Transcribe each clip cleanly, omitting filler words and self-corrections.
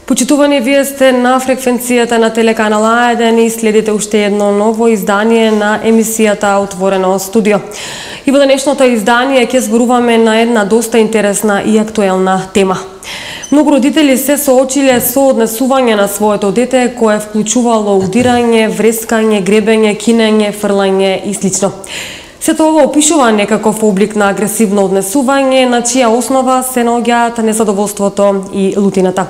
Почитувани, вие сте на фреквенцијата на телеканал А1 и следите уште едно ново издание на емисијата Отворено студио. И во денешното издание ќе зборуваме на една доста интересна и актуелна тема. Многу родители се соочиле со однесување на своето дете кое вклучувало удирање, врескање, гребење, кинење, фрлање и слично. Сето ова опишува некаков облик на агресивно однесување, на чија основа се наоѓаат незадоволството и лутината.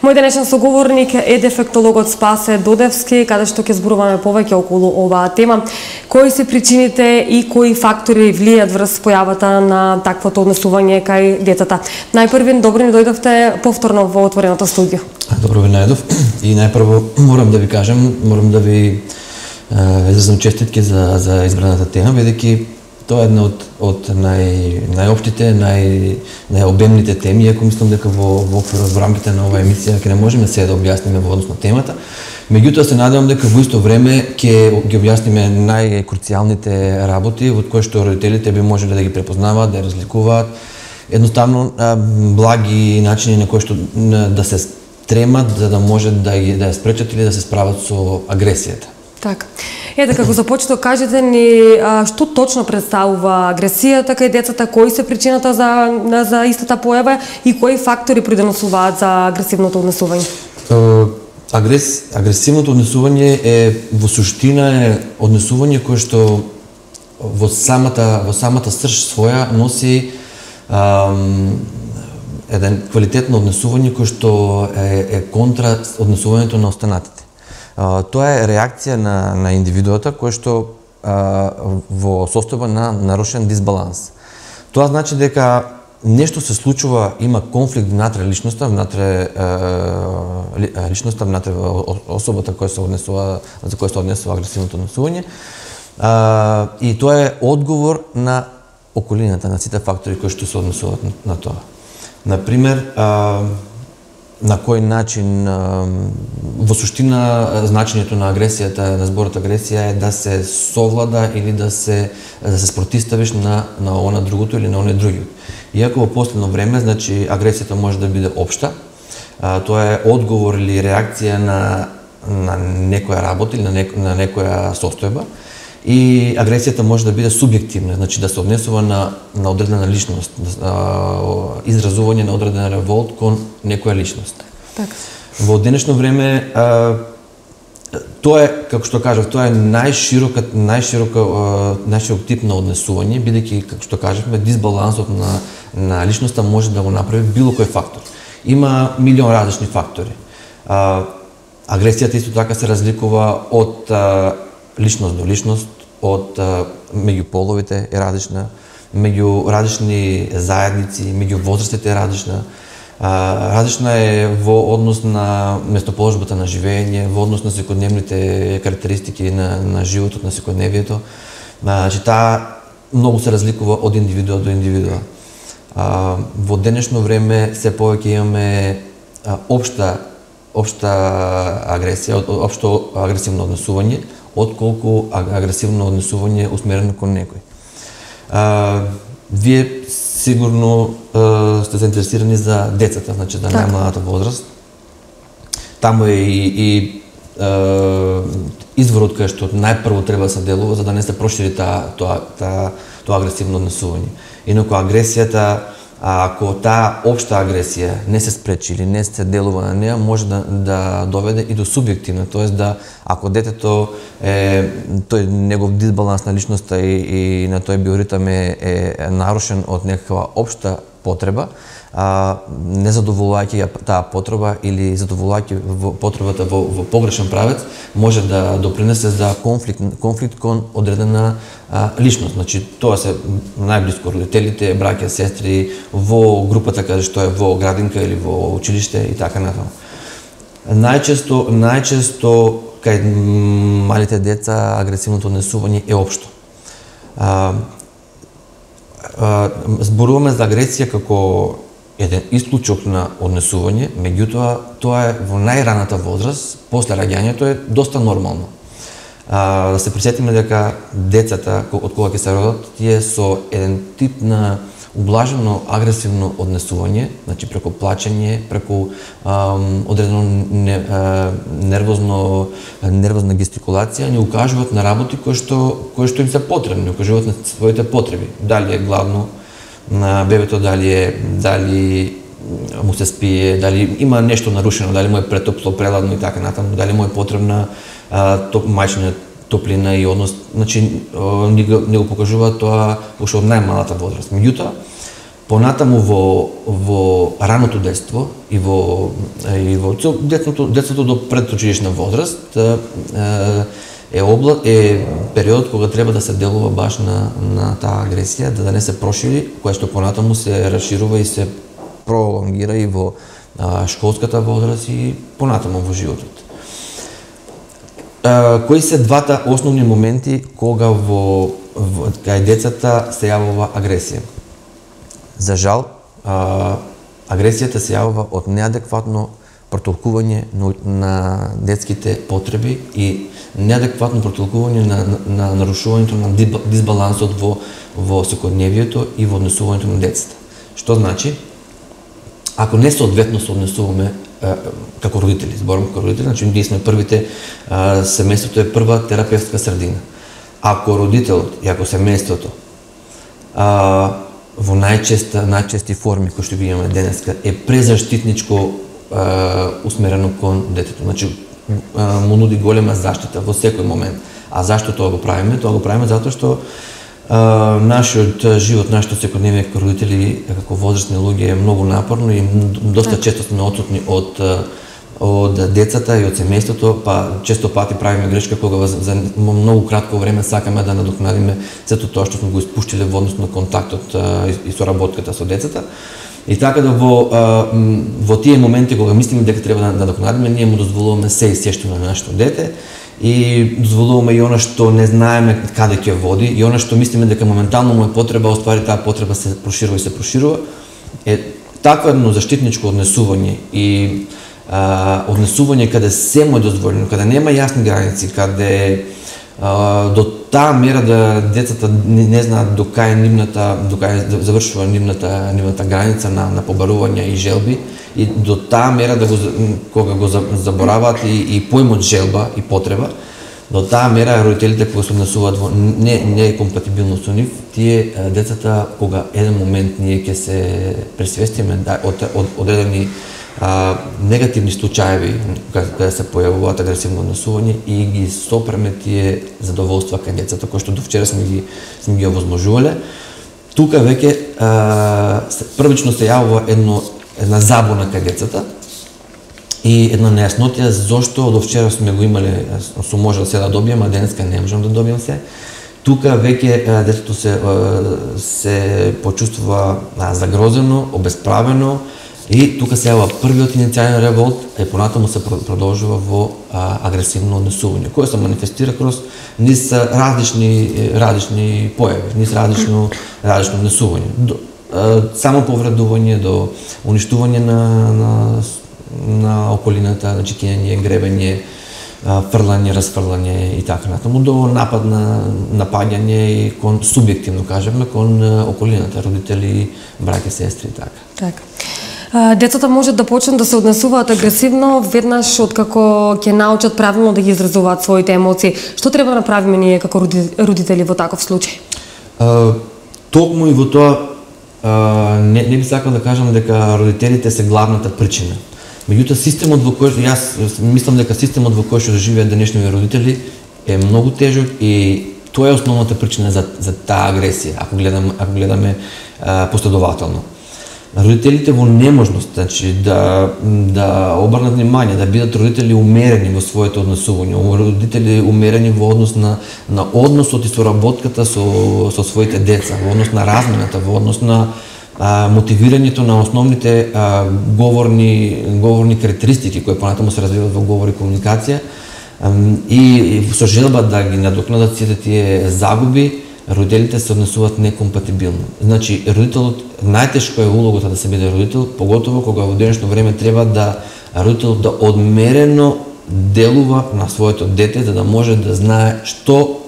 Мој денешен соговорник е дефектологот Спасе Додевски, каде што ќе зборуваме повеќе околу оваа тема. Кои се причините и кои фактори влијаат врз појавата на таквото однесување кај децата? Најпрви, добро ни дојдовте повторно во Отвореното студио. Добро ви најдов и најпрво морам да ви кажам, морам да ви изразам честитки за избраната тема, бидејќи тоа е една од најопштите, најобемните теми, иако мислам дека во рамките на оваа емисија ќе не можеме сега да објасниме во однос на темата. Меѓутоа се надевам дека во исто време ќе ги објасниме најкруцијалните работи од кои што родителите би можеле да ги препознаваат, да ја разликуваат. Едноставно благи начини на кои што да се стремат за да можат да ја спречат или да се справат со агресијата. Така. Ете, како започнато, кажете ни што точно представува агресијата кај децата, кои се причината за истата појава и кои фактори придонесуваат за агресивното однесување? Агресивното однесување во суштина однесување кое што во самата срж своја носи еден квалитетно однесување кое што е контра однесувањето на останатите. Тоа е реакција на индивидуата која што во состојба на нарушен дисбаланс. Тоа значи дека нешто се случува, има конфликт внатре личноста, внатре особата која се однесува, за која се однесува агресивното однесување. И тоа е одговор на околината, на сите фактори кои што се однесуваат на тоа. Например, на кој начин, во суштина, значењето на агресијата, на зборот агресија е да се совлада или да се спротиставиш на она другото или на оне другиот. Иако во последно време, значи, агресијата може да биде општа, тоа е одговор или реакција на некоја работа или на некоја состојба, и агресијата може да биде субјективна, значи да се однесува на одредена личност, изразување на одреден револт кон некоја личност. Така. Во денешно време тоа е, како што кажав, тоа е најширок тип на однесување, бидејќи, како што кажавме, дисбалансот на личноста може да го направи било кој фактор. Има милион различни фактори. Агресијата исто така се разликува од личност до личност, од меѓу половите е различна, меѓу различни заедници, меѓу возрастите е различна. Различна е во однос на местоположбата на живење, во однос на секојдневните карактеристики на животот, на секојдневието. Значи, таа многу се разликува од индивидуа до индивидуа. Во денешно време се повеќе имаме општа агресија, општо агресивно однесување, отколку агресивно однесување усмерено кон некој. Вие сигурно сте заинтересирани за децата, значи за најмладата возраст. Таму е и изворот кај што најпрво треба да се делува за да не се прошири тоа агресивно однесување. Инаку агресијата, ако таа општа агресија не се спречи или не се делува на неа, може да доведе и до субјективна, тоест да ако детето тој негов дисбаланс на личноста и на тој биоритам е нарушен од некаква општа потреба, незадоволувајќи таа потреба или задоволувајќи потребата во погрешен правец, може да допринесе за конфликт кон одредена личност. Значи, тоа се најблиско родителите, браќа, сестри, во групата каде што е во градинка или во училиште и така натаму. Најчесто кај малите деца агресивното однесување е општо. Зборуваме за агресија како еден исклучок на однесување, меѓутоа тоа е во најраната возраст, после раѓањето е доста нормално. Да се присетиме дека децата од кога ќе се родат, тие со еден тип на ублажено агресивно однесување, значи преку плачење, преку одредено нервозна гестикулација, ни укажуваат на работи кои што им се потребни, укажуваат на своите потреби. Дали е гладно на бебето, дали му се спие, дали има нешто нарушено, дали му е претопло, преладно и така натаму, дали му е потребна мајчина топлина и однос, значи не го покажуваат тоа уште од најмалата возраст. Меѓутоа, понатаму во раното детство и во детството до предучилишна возраст е периодот кога треба да се делува баш на таа агресија, да не се прошири, која што понатаму се расширува и се пролонгира и во школската возраст и понатаму во животот. Кои се двата основни моменти кога кај децата се јавува агресија? За жал, агресијата се јавува од неадекватно протолкување на детските потреби и неадекватно протолкување на нарушувањето на дисбалансот во секојдневието и во однесувањето на децата. Што значи? Ако не соодветно се однесуваме како родители, зборам како родители, значи ние сме првите, семејството е прва терапевтска средина. Ако родителот и ако семејството во најчести форми кои што ги имаме денеска е презаштитничко усмерено кон детето, значи му нуди голема заштита во секој момент. А зашто тоа го правиме? Тоа го правиме затоа што нашиот живот, нашето секојдневие како родители, како возрастни луѓе е многу напорно и доста често сме отсутни од децата и од семејството, па често пати правиме грешка кога за многу кратко време сакаме да надокнадиме сето тоа што сме го испуштиле во однос на контактот и соработката со децата. И така да во тие моменти кога мислиме дека треба да надокнадиме, ние му дозволуваме се и сешто на нашето дете и дозволуваме и она што не знаеме каде ќе води и она што мислиме дека моментално му е потреба, оствари таа потреба се проширува и се проширува. Такво едно заштитничко однесување и однесување каде се му е дозволено, каде нема јасни граници, каде до таа мера да децата не знаат до кај завршува нивната граница на побарување и желби, и до таа мера кога го забораваат и поимот желба и потреба, до таа мера родителите кога се однесуваат во некомпатибилно со нив, тие децата кога еден момент ние ќе се пресвестиме од одредени негативни случаеви кога се појавуваат агресивно однесување и ги сопреме тие задоволства кај децата кои што до вчера сме ги овозможувале. Тука веќе првично се јавува една забуна кај децата и една нејаснотија зошто до вчера сме го имале, сум можел се да добијам, а денеска не можам да добијам се. Тука веќе детето се почувствува загрозено, обесправено и тука се јавува првиот иницијален револт, и понатаму се продолжува во агресивно однесување, кој се манифестира кроз низ различни појави, низ различно однесување. Само повредување до уништување на околината, значи киење, гребење, фрлање, расфрлање и така натаму, до напад на напаѓање и кон субјективно кажеме кон околината, родители, браќа, сестри и така. Така. Децата можат да почнат да се однесуваат агресивно веднаш откако ќе научат правилно да ги изразуваат своите емоции. Што треба да направиме ние како родители во таков случај? Токму и во тоа не би сакал да кажам дека родителите се главната причина. Меѓутоа системот во кој јас мислам дека системот во кој што живеат денешните родители е многу тежок и тоа е основната причина за таа агресија, ако гледаме последователно. Родителите во неможност, значи да обрнат внимание, да бидат родители умерени во своето однесување, родители умерени во однос на односот и соработката со своите деца, во однос на размената, во однос на мотивирањето на основните говорни карактеристики кои понатаму се развиваат во говор и комуникација и со желба да ги надокнадат сите тие загуби. Родителите се однесуваат некомпатибилно. Значи, родителот, најтешко е улогата да се биде родител, поготово кога во денешно време треба родителот да одмерено делува на своето дете, за да може да знае што,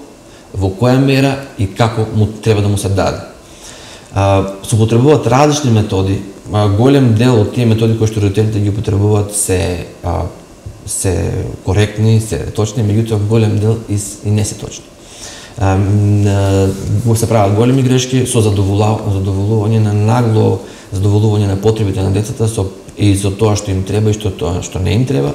во која мера и како му треба да му се даде. се употребуваат различни методи. Голем дел од тие методи кои што родителите ги употребуваат се коректни, се точни, меѓутоа голем дел и не се точни. Се прават големи грешки со задоволување на нагло задоволување на потребите на децата и за тоа што им треба и тоа што не им треба.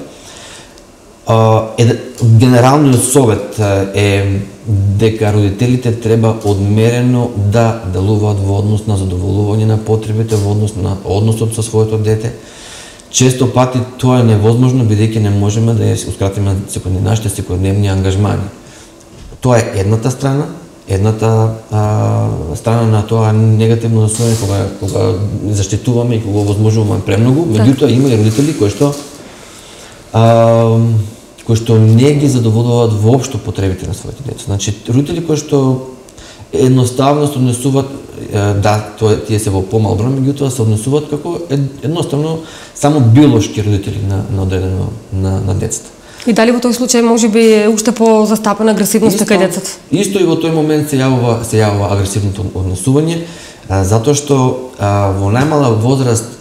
Генералниот совет е дека родителите треба одмерено да делуваат во однос на задоволување на потребите, во однос на односот со своето дете. Често пати тоа е невозможно, бидејќи не можеме да ја ускратиме нашите секојдневни ангажмани. Тоа е едната страна на тоа негативно насојање кога заштитуваме и кога овозможуваме премногу, меѓутоа има и родители кои што не ги задоволуваат воопшто потребите на своите деца. Значи, родители кои што едноставно се однесуваат, тие се во помал број, меѓутоа се однесуваат како едноставно само биолошки родители на одредено на децата. И дали во тој случај можеби уште по-застапена агресивноста кај децата? Исто и во тој момент се јавува агресивното однесување, затоа што во најмала возраст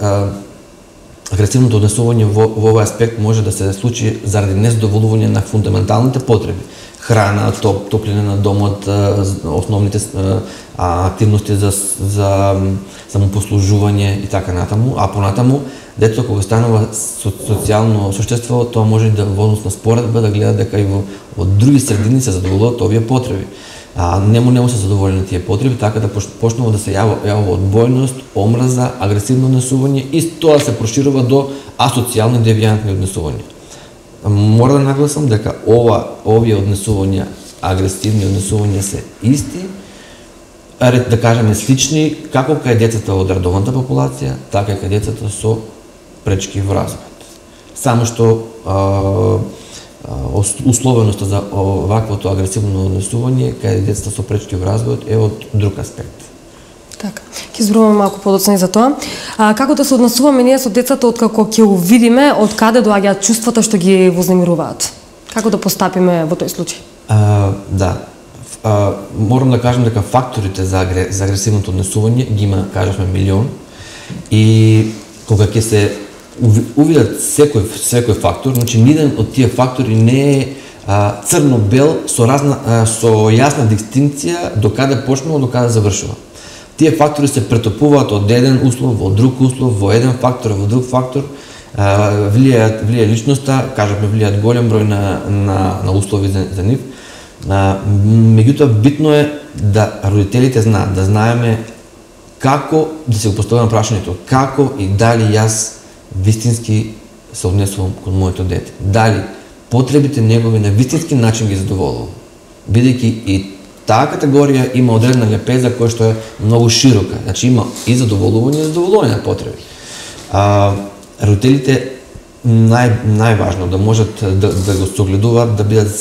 агресивното однесување во овој аспект може да се случи заради незадоволување на фундаменталните потреби. Храна, топлина на домот, основните активности за самопослужување и така натаму, а понатаму детето кога станува социјално суштество, тоа може да во однос на споредба да гледа дека и во други средини се задоволуваат овие потреби. Не му се задоволени тие потреби, така да почнува да се јавува одбојност, омраза, агресивно однесување и тоа се проширува до асоцијални девијантни однесувања. Мора да нагласам дека овие однесувања, агресивни однесувања се исти, да кажеме слични, како кај децата од редовната популација, така и кај децата со пречки во развојот. Само што условеноста за оваквото агресивно однесување кај децата со пречки во развојот е од друг аспект. Така, ќе зборуваме малку подоцна и за тоа. Како да се однесуваме ние со децата откако ќе увидиме од каде доаѓаат чувствата што ги вознемируваат? Како да постапиме во тој случај? Морам да кажам дека факторите за агресивното однесување ги има, кажавме, милион, и кога ќе се увидат секој фактор, значи ниден од тие фактори не е црно-бел со јасна дистинкција до каде почнува, до каде завршува. Тие фактори се претопуваат од еден услов во друг услов, во еден фактор во друг фактор, влијаат личноста, кажавме, влијаат голем број на услови за нив. Меѓутоа битно е да родителите знаат, да знаеме како да се го поставаме прашањето, како и дали јас вистински се однесувам кон моето дете. Дали потребите негови на вистински начин ги задоволувам. Бидејќи и таа категорија има одредена лепеза која што е многу широка. Значи има и задоволување на потреби. Родителите најважно да можат да го согледуваат, да бидат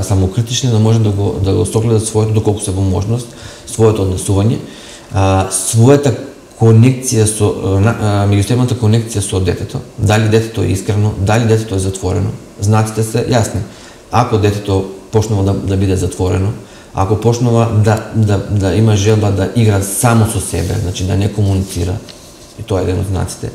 самокритични, да можат да го согледат своето, доколку се во можност, своето однесување, својата конекција меѓусебната конекција со детето, дали детето е искрено, дали детето е затворено. Знаците се јасни. Ако детето почнува да биде затворено, ако почнува да има желба да игра само со себе, значи да не комуницира, и тоа е еден од знаците.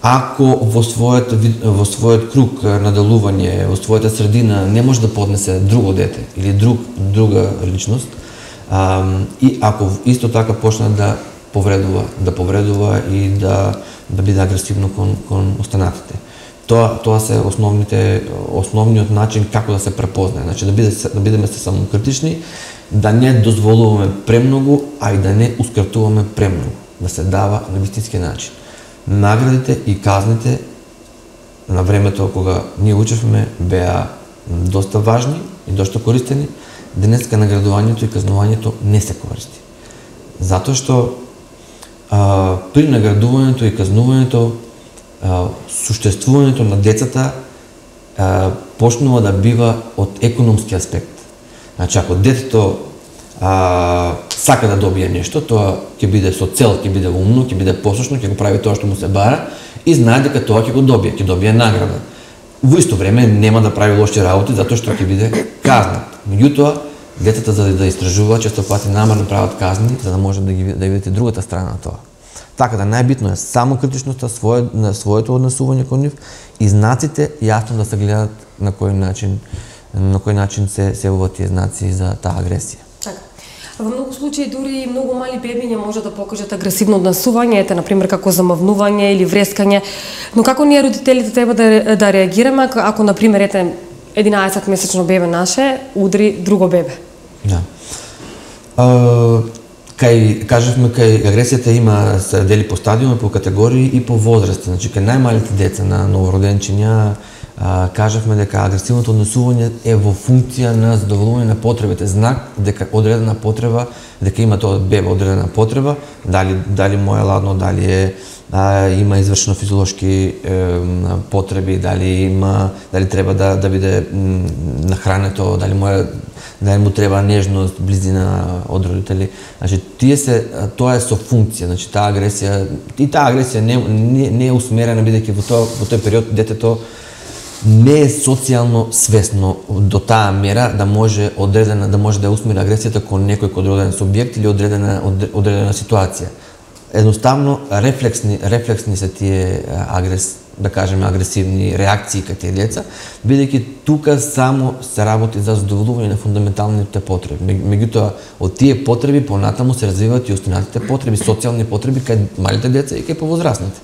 Ако во својот круг на делување, во својата средина не може да поднесе друго дете или друга личност, и ако исто така почне да повредува и да биде агресивно кон останатите. Тоа се основниот начин како да се препознае. Значи да бидеме се самокритични, да не дозволуваме премногу, а и да не ускратуваме премногу, да се дава на вистински начин. Наградите и казните на времето кога ние учевме беа доста важни и доста користени. Денеска наградувањето и казнувањето не се користи. Затоа што при наградувањето и казнувањето суштествувањето на децата почнува да бива од економски аспект. Значи, ако детето сака да добие нешто, тоа ќе биде со цел, ќе биде умно, ќе биде послушно, ќе го прави тоа што му се бара и знае дека тоа ќе го добие, ќе добие награда. Во исто време нема да прави лоши работи затоа што ќе биде казнат. Меѓутоа, Децата за да истражуваат често пати намерно прават казни, за да може да видите другата страна на тоа. Така да најбитно е само критичноста на своето однесување кон нив и знаците јасно да се гледат на кој начин се явуваат тие знаци за таа агресија. Така. Во многу случаи дури многу мали бебиња може да покажат агресивно однесување, ете например како замавнување или врескање, но како ние родителите треба да реагираме ако например ете 11-месечно бебе наше удри друго бебе? Да. Кажавме, кај агресијата има се дели по стадиуми, по категории и по возрасти. Значи, кај најмалите деца на новороденчиња, кажавме дека агресивното однесување е во функција на задоволување на потребите, знак дека одредена потреба, дека има тоа бебе одредена потреба, дали му е ладно, дали има извршено физиолошки потреби, дали треба да биде нахрането, дали му треба нежност, близина од родители. Значи, тоа е со функција, значи таа агресија не е усмерена, бидејќи во тој период детето не е социјално свесно до таа мера да може да усмери агресијата кон некој одреден субјект или одредена ситуација. Едноставно рефлексни се тие да кажеме агресивни реакции кај тие деца, бидејќи тука само се работи за задоволување на фундаменталните потреби. Меѓутоа, од тие потреби понатаму се развиваат и останатите потреби, социјални потреби кај малите деца и кај повозрасните.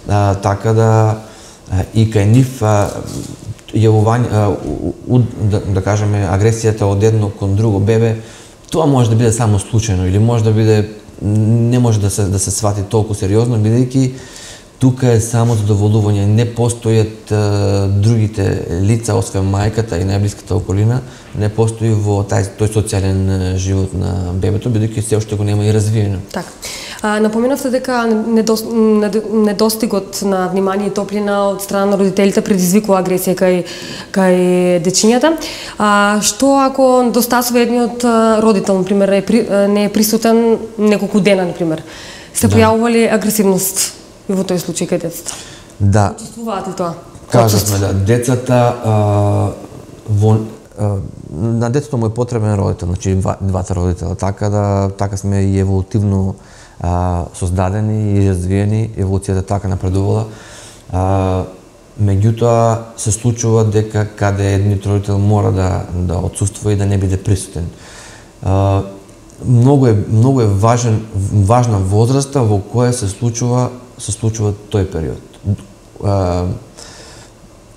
Така да и кај нив да кажеме агресијата од едно кон друго бебе, тоа може да биде само случајно или може да биде не може да се свати толку сериозно, бидејќи тука е само задоволување, не постојат другите лица освен мајката и најблиската околина, не постои во тој социјален живот на бебето, бидејќи се уште го нема и развиено. Така. Напоменавте дека недостигот на внимание и топлина од страна на родителите предизвикува агресија кај дечињата. Што ако недостасува едниот родител, например, не е присутен неколку дена, например? Се појавува ли агресивност и во тој случај кај децата? Да. Учествуваат ли тоа? Кажавме да децата на детето му е потребен родител, значи двата родителя, така сме и еволутивно создадени и развиени, еволуцијата така напредувала. Меѓутоа се случува дека каде едниот родител мора да отсуства и да не биде присутен. Многу е важна возраста во која се случува тој период.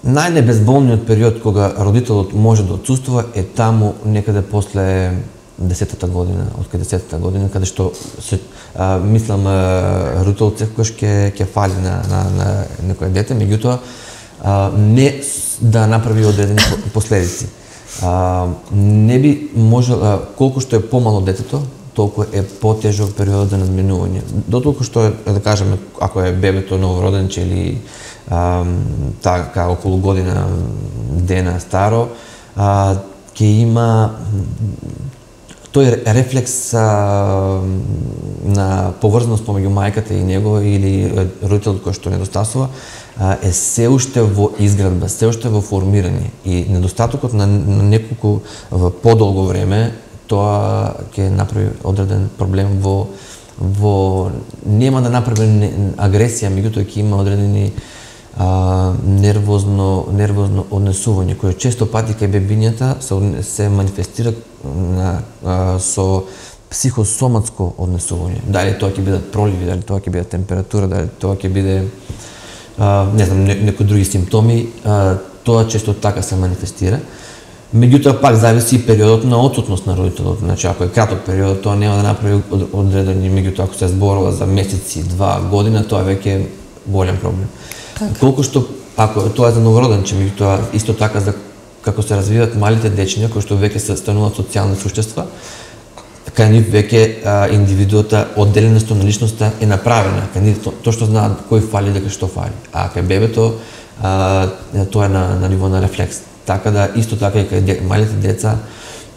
Најнебезболниот период кога родителот може да отсуствува е таму некаде после 10-та година, од 10-та година, каде што мислам родителот секогаш ќе фали на некој дете, меѓутоа не да направи одредени последици. Не би можел, колку што е помало детето, толку е потежок периодот за надминување. Дотолку што е, да кажеме, ако е бебето новороденче или така околу година дена старо, ќе има тој рефлекс на поврзаност помеѓу мајката и него или родителот кој што недостасува е се уште во изградба, се уште во формирање и недостатокот на неколку подолго време тоа ќе направи одреден проблем во нема да направи агресија, меѓутоа ќе има одредени нервозно однесување, кое често пати кај бебињата се манифестира со психосоматско однесување. Дали тоа ќе бидат проливи, дали тоа ќе биде температура, дали тоа ќе биде не знам, некои други симптоми, тоа често така се манифестира. Меѓутоа пак зависи и периодот на отсутност на родителот. Значи ако е краток период, тоа нема да направи одредени, меѓутоа ако се зборува за месеци, 2 година, тоа веќе е голем проблем. Колку што ако тоа е за новороденче, меѓутоа исто така за како се развиваат малите дечиња кои што веќе се стануваат социјални суштества, кај нив веќе индивидуата, одделеноста на личноста е направена, кај нив точно знаат кој фали дека што фали. А кај бебето тоа е на ниво на рефлекс. Така да исто така и кај малите деца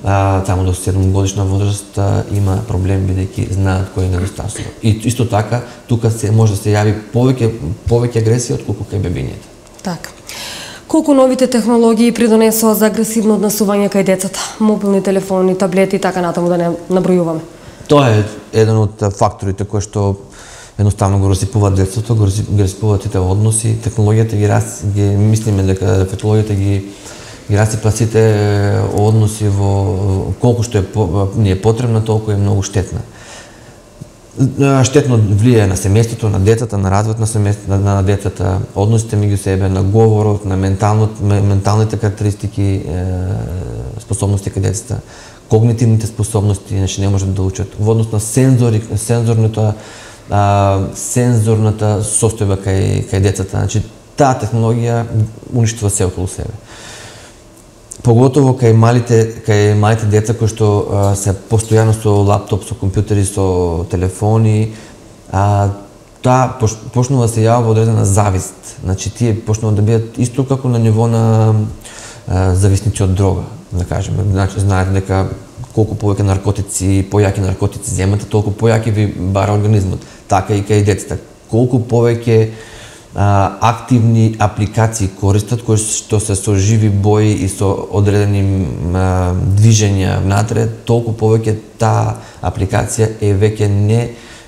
таму до 7 годишна возраст има проблем бидејќи знаат кој недостасува. И исто така тука може да се јави повеќе агресија отколку кај бебињата. Така. Колку новите технологии придонесоа за агресивно однесување кај децата? Мобилни телефони, таблети и така натаму, да не набројуваме. Тоа е еден од факторите кои што едноставно го расипуваат детството, го расипуваат сите односи. Технологијата ги мислиме дека технологијата ги расипа сите односи во колку што ни е потребна, толку е многу штетна. Штетно влијае на семејството, на децата, на развојот на децата, односите меѓу себе, на говорот, на менталните карактеристики, способности кај децата, когнитивните способности, значи не можат да учат. Во однос на сензорната состојба кај децата, значи таа технологија уништува се околу себе. Поготово кај малите деца кои што се постојано со лаптоп, со компјутери, со телефони, таа почнува да се јавува одредена завист. Значи тие почнуваат да бидат исто како на ниво на зависници од дрога, да кажеме. Значи знаете дека колку повеќе наркотици, појаки наркотици земате, толку појаки ви бара организмот. Така и кај децата. Колку повеќе активни апликации користат, кои што се со живи бои и со одредени движења внатре, толку повеќе таа апликација е веќе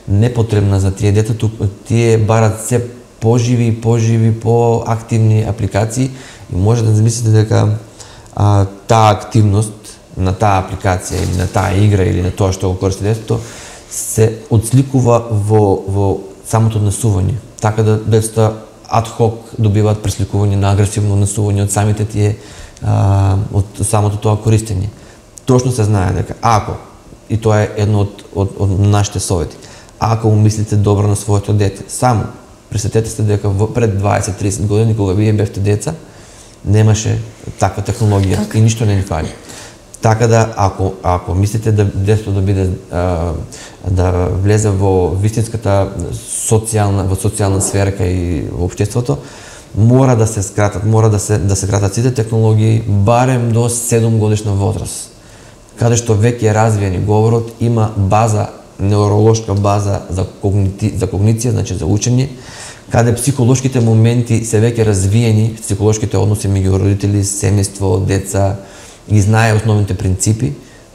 непотребна за тие деца. Тие барат се поживи, поактивни апликации и може да замислите дека таа активност на таа апликација или на таа игра или на тоа што го користи детето се отсликува во самото однесување. Така да децата ад хок добиваат пресликување на агресивно однесување од самите тие, од самото тоа користење. Точно се знае дека ако, и тоа е едно од нашите совети, ако умислите добро на своето дете, само пресетете се дека пред 20-30 години, кога вие бевте деца, немаше таква технологија и ништо не ни фали. Така да, ако мислите да детето да биде да влезе во вистинската социјална сфера кај општеството, мора да се скратат сите технологии барем до 7 годишна возраст. Каде што веќе е развиен говорот, има база, невролошка база за когниција, значи за учење, каде психолошките моменти се веќе развиени, психолошките односи меѓу родители, семејство, деца, ги знае основните принципи,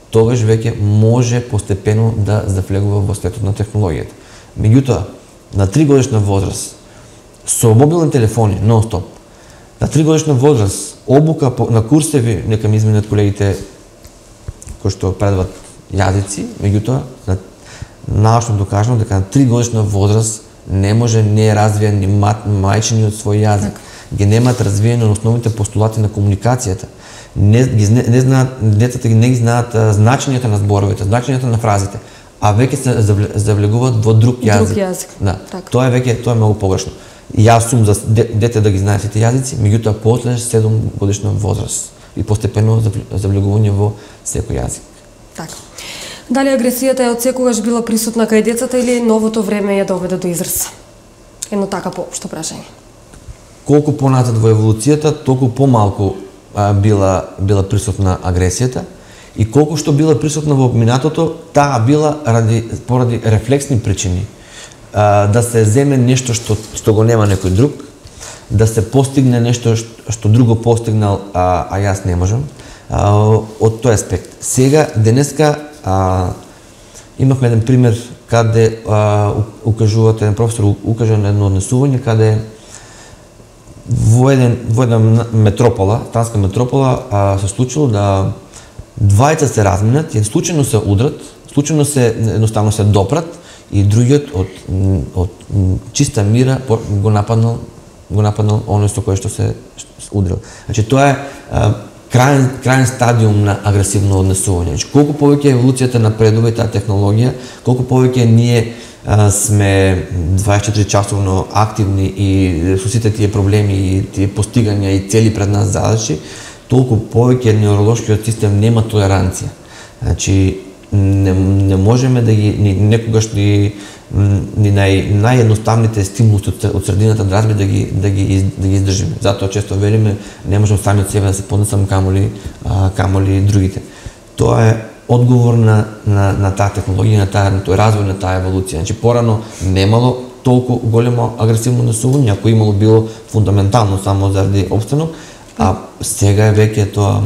тогаш веќе може постепено да завлегува во светот на технологијата. Меѓутоа, на 3 годишна возраст, со мобилни телефони, нон-стоп, на 3 годишна возраст, обука на курсеви, нека ми изменат колегите кои што предават јазици, меѓутоа, научно докажано дека на 3 годишна возраст не може, не е развиен ни мајчиниот свој јазик. Ги немаат развиено основните постулати на комуникацијата. Децата не ги знаат значењето на зборовите, значењето на фразите, а веќе се завлегуваат во друг јазик. Да. Тоа е многу погрешно. Јас сум за дете да ги знае сите јазици, меѓутоа после 7 годишна возраст и постепено завлегување во секој јазик. Така. Дали агресијата е од секогаш била присутна кај децата или новото време ја доведе до израз? Едно така поопшто прашање. Колку понатат во еволуцијата, толку помалку била присутна агресијата и колку што била присутна во минатото, таа била поради рефлексни причини. Да се земе нешто што го нема некој друг, да се постигне нешто што друго постигнал, а јас не можам. Од тој аспект. Сега, денеска, имавме еден пример каде укажувате, еден професор укажа на едно однесување каде во една метропола, танска метропола, се случило да двајца се разминат и случајно се удрат, случајно едноставно се допрат и другиот од чиста мира го нападнал оној со кој што се удрил. Значи тоа е крајен стадиум на агресивно однесување. Значи колку повеќе еволуцијата напредува и таа технологија, колку повеќе ние сме 24 часовно активни и со сите тие проблеми и тие постигања и цели пред нас задачи, толку повеќе невролошкиот систем нема толеранција. Значи не можеме да ги некогаш ни наједноставните стимули од средината дразби да ги издржиме. Затоа често велиме не можам сами од себе да се поднесам камоли другите. Тоа е одговор на таа технологија, на тој развој, на таа еволуција. Значи порано немало толку големо агресивно насување, ако имало било фундаментално само заради опстанок, а сега веќе тоа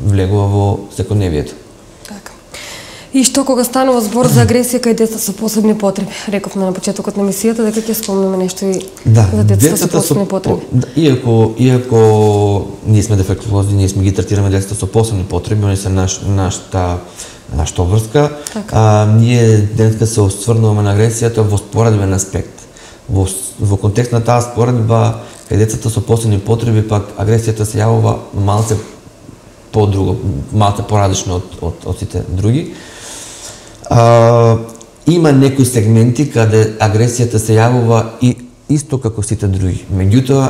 влегува во секојдневието. Така. И што кога станува збор за агресија кај деца со посебни потреби? Рековме на почетокот на емисијата дека ќе спомнеме нешто и за децата со посебни потреби. Иако ние сме дефектолози, ние сме ги третираме децата со посебни потреби, они се нашата врска. Ние денеска се осврнуваме на агресијата во споредбен аспект. Во контекст на таа споредба, кај децата со посебни потреби, пак агресијата се јавува малце по-друго, малце поразлично од сите други. Има некои сегменти каде агресијата се јавува и исто како сите други. Меѓутоа,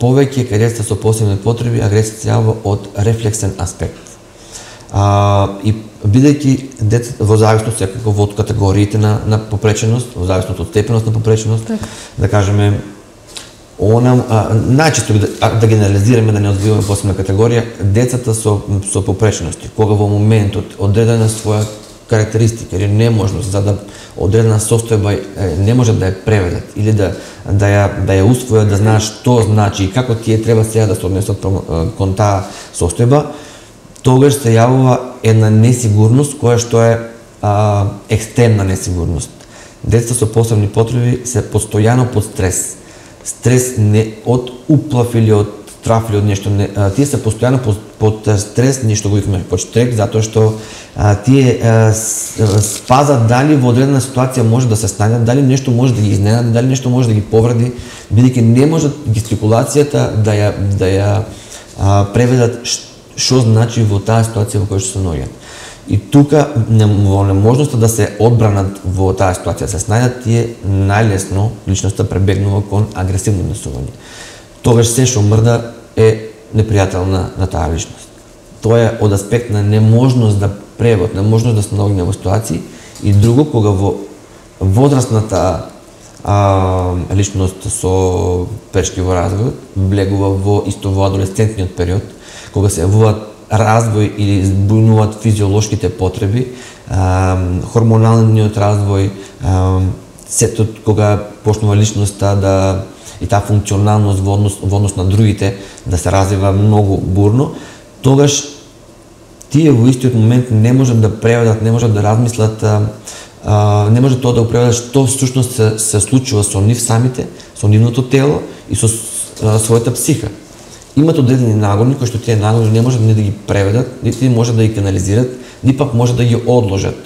повеќе кај децата со посебни потреби, агресијата се јавува од рефлексен аспект. И бидејќи децата во зависност секако од категориите на попреченост, во зависност од степеност на попреченост, да кажеме, најчесто да генерализираме, да не одвојуваме посебна категорија, децата со попречености, кога во моментот одредена своја карактеристика или неможност за да одредена состојба не може да ја преведат или да ја усвојат, да знаат што значи и како тие треба сега да се однесат кон таа состојба, тогаш се јавува една несигурност која што е екстремна несигурност. Децата со посебни потреби се постојано под стрес. Стрес не од уплав или од страф или од нешто, тие се постојано под стрес, нешто го викаме под штрек, затоа што тие спазат дали во одредена ситуација може да се снајдат, дали нешто може да ги изненади, дали нешто може да ги повреди, бидејќи не можат гестикулацијата да ја преведат што значи во таа ситуација во која што се наоѓаат. И тука, во неможноста да се одбранат во таа ситуација, да се снајдат, тие најлесно личноста пребегнува кон агресивно однесување. Тогаш се што мрда е непријател на таа личност. Тоа е од аспект на неможност да превод, неможност да се наоѓне во ситуации, и друго, кога во возрастната личност со пречки во развојот влегува во адолесцентниот период, кога се јавуваат развој или збујнуваат физиолошките потреби, хормоналниот развој, сето кога почнува личноста и таа функционалност во однос на другите да се развива многу бурно, тогаш тие во истиот момент не можат да преведат, не можат да размислат, не можат тоа да го преведат што всушност се случува со нив самите, со нивното тело и со својата психа. Имат одредени нагони кои што тие нагони не можат ни да ги преведат, нити можат да ги канализират, ни пак можат да ги одложат.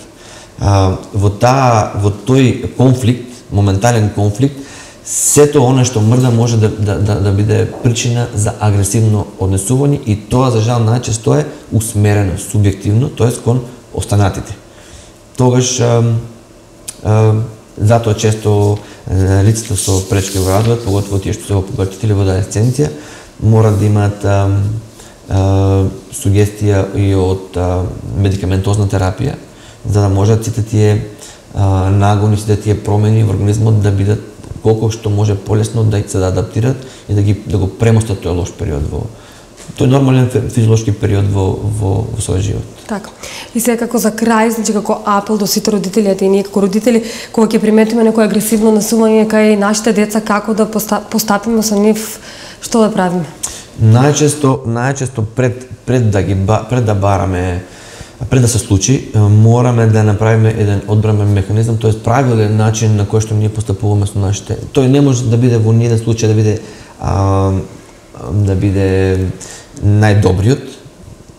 Во тој конфликт, моментален конфликт, сето она што мрда може да биде причина за агресивно однесување, и тоа за жал најчесто е усмерено, субјективно, тоест кон останатите. Тогаш затоа често лицата со пречки во развојот, поготово тие што се во пубертет или во адолесценција, мора да имаат сугестија и од медикаментозна терапија, за да можат сите тие нагони, сите тие промени во организмот да бидат колку што може полесно да се адаптират и да го премостат тој лош период тој нормален физиолошки период во својот живот. Така. И сега како за крај, значи како апел до сите родители, и ние како родители, кога ќе приметиме некој агресивно насување кај нашите деца, како да постапиме со нив, што да правиме? Најчесто пред да бараме, пред да се случи, мораме да направиме еден одбранен механизам, тоест правилен начин на кој што ние постапуваме со нашите. Тој не може да биде во ниеден случај да биде најдобриот,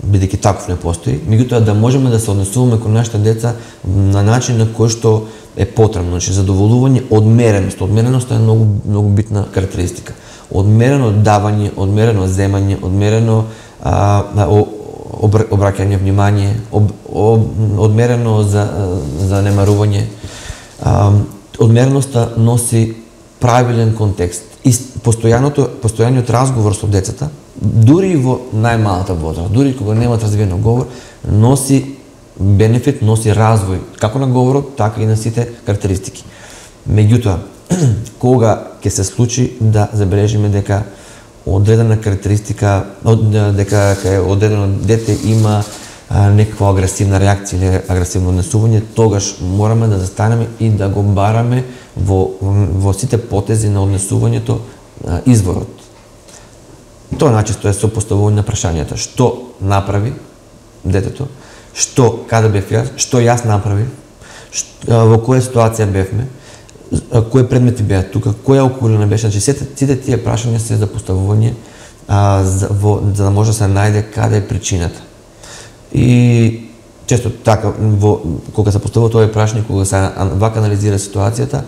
бидејќи таков не постои, меѓутоа да можеме да се однесуваме кон нашите деца на начин на кој што е потребно, значи задоволување, одмереност. Одмереност е многу битна карактеристика. Одмерено давање, одмерено земање, одмерено обраќање внимание, одмерено занемарување. Одмереноста носи правилен контекст и постојаниот разговор со децата, дури и во најмалата возраст, дури кога немаат развиено говор, носи бенефит, носи развој, како на говорот, така и на сите карактеристики. Меѓутоа, кога ќе се случи да забележиме дека одредена карактеристика, дека кај одредено дете има некаква агресивна реакција или агресивно однесување, тогаш мораме да застанеме и да го бараме во сите потези на однесувањето изворот. Тоа најчесто е со поставување на прашањата. Што направи детето? Каде бев јас? Што јас направив? Во која ситуација бевме? Кои предмети беа тука? Која околина беше? Значи, сите тие прашања се за поставување за да може да се најде каде е причината. И често така, кога се поставува тоа прашање, кога се вака анализира ситуацијата,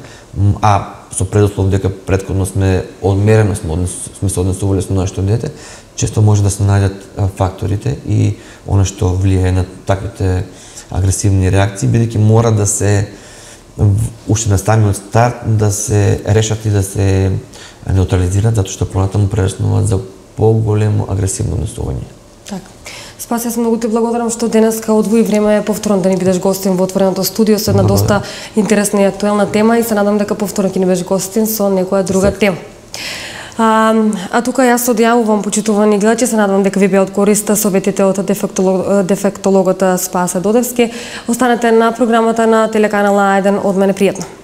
а со предуслов дека претходно сме одмерено сме се однесувале со нашето дете, често може да се најдат факторите и она што влијае на таквите агресивни реакции, бидејќи мора да се уште на самиот старт да се решат и да се неутрализират, затоа што понатаму прераснуваат за поголемо агресивно однесување. Така. Спаси, јас многу ти благодарам што денеска одвои време повторно да ни бидеш гостин во отвореното студио со една доста интересна и актуелна тема и се надам дека повторно ќе ни бидеш гостин со некоја друга тема. А тука јас одјавувам, почитувани гледачи, се надам дека ви беа од користа советите од дефектологот Спасе Додевски. Останете на програмата на телеканал А1, од мене пријатно.